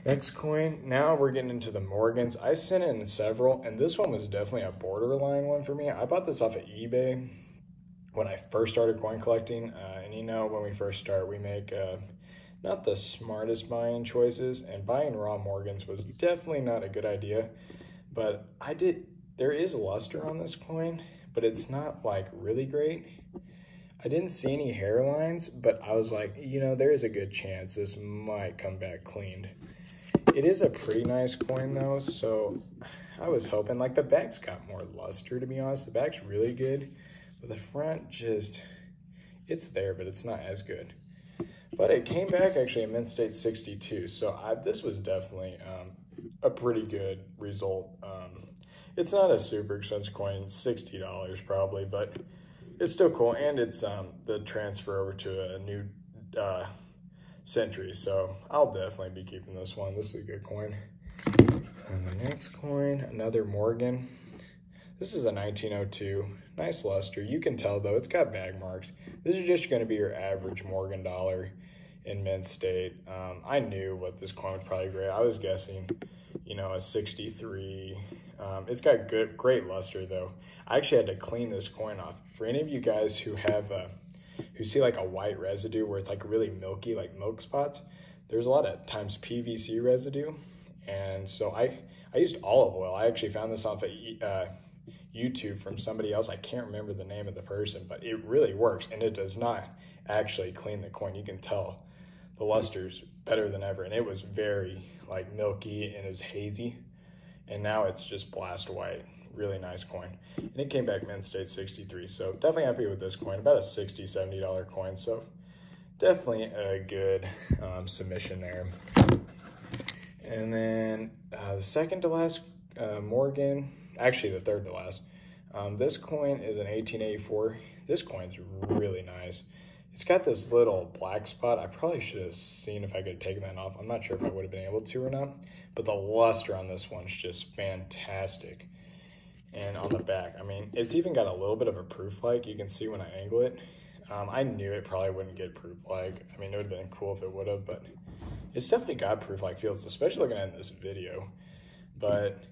Next coin, now we're getting into the Morgans. I sent in several, and this one was definitely a borderline one for me. I bought this off of eBay when I first started coin collecting. And you know, when we first start, we make not the smartest buying choices, and buying raw Morgans was definitely not a good idea. But there is luster on this coin, but it's not like really great. I didn't see any hairlines, but I was like, you know, there is a good chance this might come back cleaned. It is a pretty nice coin though, so I was hoping, like, the back's got more luster, to be honest. The back's really good, but the front just, it's there, but it's not as good. But it came back actually in mint state 62, so this was definitely a pretty good result. It's not a super expensive coin, $60 probably, but it's still cool, and it's the transfer over to a new century, so I'll definitely be keeping this one. This is a good coin. And the next coin, another Morgan. This is a 1902, nice luster. You can tell though, it's got bag marks. This is just gonna be your average Morgan dollar in mint state. I knew what this coin would probably grade. I was guessing, you know, a 63. It's got great luster though. I actually had to clean this coin off. For any of you guys who have, who see like a white residue where it's like really milky, like milk spots, there's a lot of times PVC residue. And so I used olive oil. I actually found this off of YouTube from somebody else. I can't remember the name of the person, but it really works, and it does not actually clean the coin. You can tell the luster's better than ever, and it was very like milky and it was hazy, and now it's just blast white. Really nice coin, and it came back mint state 63, so definitely happy with this coin. About a $60-$70 coin, so definitely a good submission there. And then the second to last Morgan, actually the third to last, this coin is an 1884. This coin's really nice. It's got this little black spot. I probably should have seen if I could have taken that off. I'm not sure if I would have been able to or not, but the luster on this one's just fantastic. And on the back, I mean, it's even got a little bit of a proof like. You can see when I angle it. I knew it probably wouldn't get proof like. I mean, it would have been cool if it would have, but it's definitely got proof like feels, especially looking at it in this video, but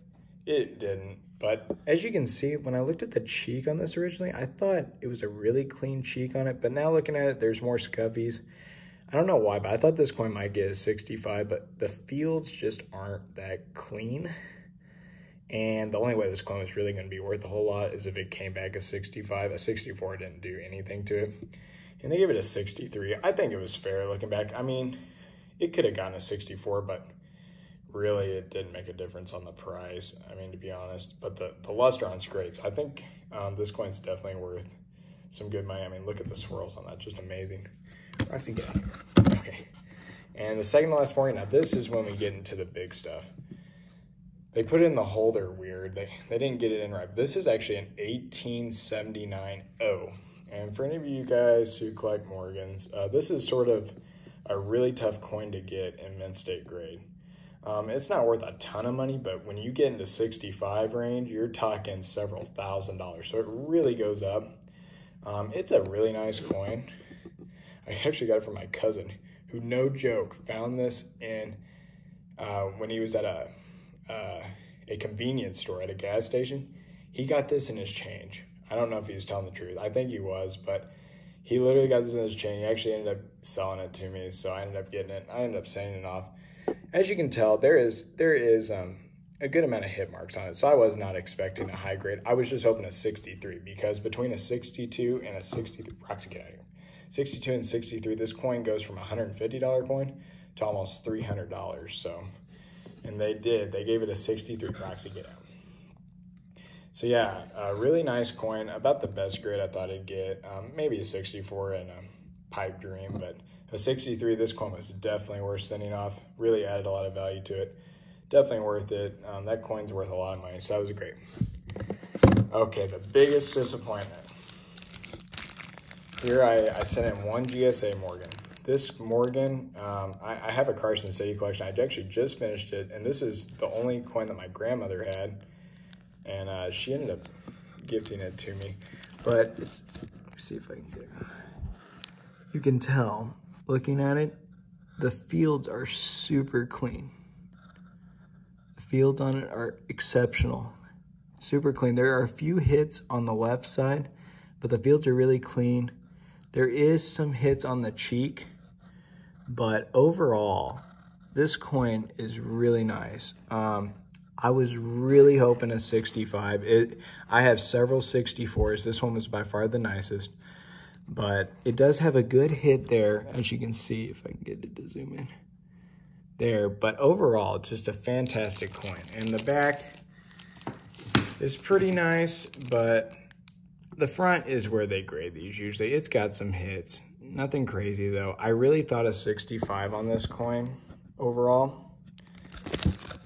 it didn't. But as you can see, when I looked at the cheek on this originally, I thought it was a really clean cheek on it, but now looking at it, there's more scuffies. I don't know why, but I thought this coin might get a 65, but the fields just aren't that clean. And the only way this coin was really going to be worth a whole lot is if it came back a 65. A 64 didn't do anything to it. And they gave it a 63. I think it was fair looking back. I mean, it could have gotten a 64, but really it didn't make a difference on the price, I mean, to be honest. But the luster on it's great. So I think this coin's definitely worth some good money. I mean, look at the swirls on that, just amazing. Roxy, get out here. Okay. And the second to last Morgan, now this is when we get into the big stuff. They put in the holder weird. They didn't get it in right. This is actually an 1879 O. And for any of you guys who collect Morgans, this is sort of a really tough coin to get in mint state grade. It's not worth a ton of money, but when you get into 65 range, you're talking several $1,000s. So it really goes up. It's a really nice coin. I actually got it from my cousin, who, no joke, found this in when he was at a convenience store at a gas station. He got this in his change. I don't know if he was telling the truth. I think he was, but he literally got this in his chain. He actually ended up selling it to me, so I ended up getting it. I ended up sending it off. As you can tell, there is a good amount of hit marks on it, so I was not expecting a high grade. I was just hoping a 63, because between a 62 and a 63, Roxy, get out of here. 62 and 63, this coin goes from a $150 coin to almost $300. So, and they gave it a 63. Roxy, get out. So yeah, a really nice coin, about the best grade I thought it'd get. Maybe a 64 and a pipe dream, but a 63, this coin was definitely worth sending off. Really added a lot of value to it. Definitely worth it. That coin's worth a lot of money, so that was great. Okay, the biggest disappointment. Here I sent in one GSA Morgan. This Morgan, I have a Carson City collection. I actually just finished it, and this is the only coin that my grandmother had, and she ended up gifting it to me. But let me see if I can get it. You can tell, looking at it, the fields are super clean. fields on it are exceptional. Super clean. There are a few hits on the left side, but the fields are really clean. There is some hits on the cheek, but overall, this coin is really nice. I was really hoping a 65. I have several 64s. This one was by far the nicest, but it does have a good hit there, as you can see, if I can get it to zoom in there. But overall, just a fantastic coin. And the back is pretty nice, but the front is where they grade these usually. It's got some hits. Nothing crazy though. I really thought a 65 on this coin overall.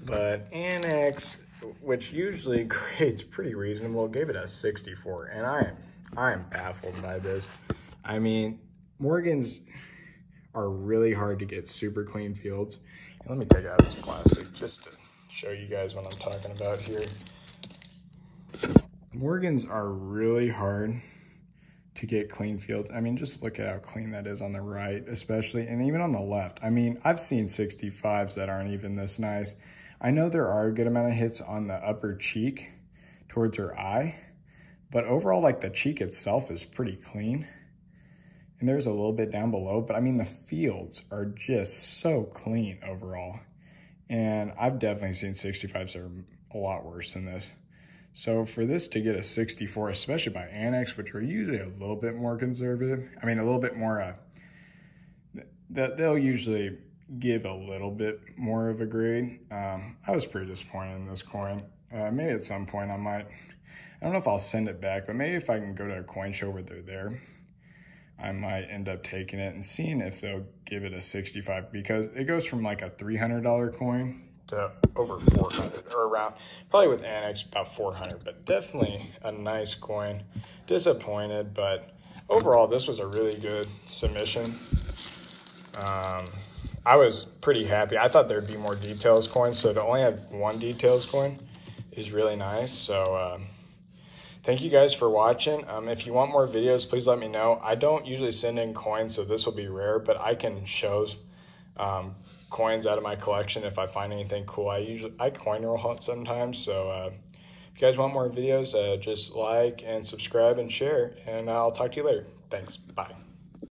But ANACS, which usually grades pretty reasonable, gave it a 64. And I am baffled by this. I mean, Morgans are really hard to get super clean fields. And let me take out this plastic just to show you guys what I'm talking about here. Morgans are really hard to get clean fields. I mean, just look at how clean that is on the right, especially, and even on the left. I mean, I've seen 65s that aren't even this nice. I know there are a good amount of hits on the upper cheek towards her eye, but overall, like, the cheek itself is pretty clean. And there's a little bit down below, but I mean, the fields are just so clean overall. And I've definitely seen 65s that are a lot worse than this. So for this to get a 64, especially by ANACS, which are usually a little bit more conservative, I mean, a little bit more, they'll usually give a little bit more of a grade. I was pretty disappointed in this coin. Maybe at some point I don't know if I'll send it back, but maybe if I can go to a coin show where they're there, I might end up taking it and seeing if they'll give it a 65, because it goes from like a $300 coin to over 400, or around, probably with ANACS about 400, but definitely a nice coin. Disappointed, but overall this was a really good submission. I was pretty happy. I thought there'd be more details coins, so to only have one details coin is really nice. So thank you guys for watching. If you want more videos, please let me know. I don't usually send in coins, so this will be rare, but I can show coins out of my collection if I find anything cool. I coin roll hunt sometimes, so if you guys want more videos, just like and subscribe and share, and I'll talk to you later. Thanks. Bye.